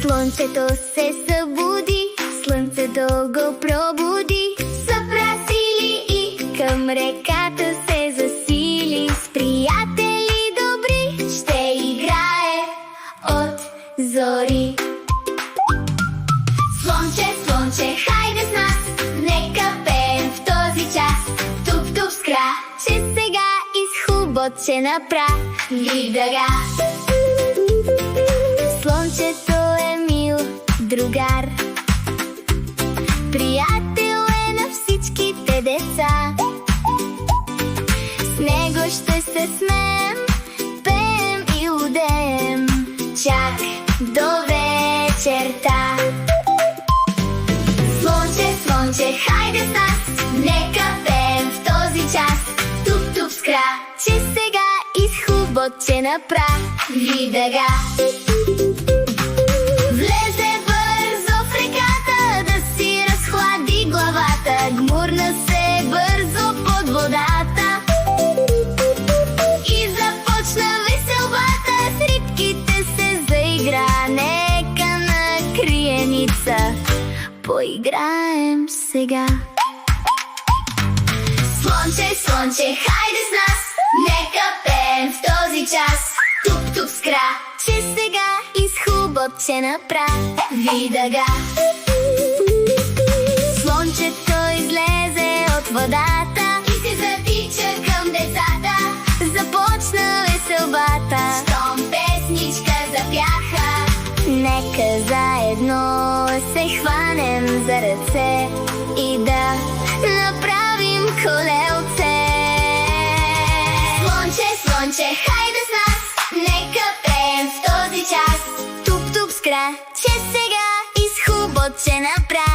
Слънцето се събуди, слънцето го пробуди. Съпрасили и към реката се засили. С приятели добри ще играе от зори. Слънче, слънче, хайде с нас, нека пеем в този час. Туп-туп с краче сега из хубавче направи дъга. Слънчето е мил другар, приятел е на всичките деца. С него ще се смеем, пеем и лудеем чак до вечерта. Слънче, слънче, хайде с нас, нека пеем в този час. Туп-туп с краче сега из хубавче направи дъга. Влезе бързо в реката да си разхлади главата. Гмурна се бързо под водата и започна веселбата. С рибките се заигра, нека на криеница поиграем сега. Слънче, слънче, хайде с нас, нека пеем в този час. Туп-туп с краче сега из хубавче направи дъга. Слънчето излезе от водата и се затича към децата. Започна веселбата, щом песничка запяха. Нека заедно се хванем за ръце и да направим колелце. Слънче, слънче, хайде с нас, нека пеем в този час. Туп-туп с краче сега из хубавче направи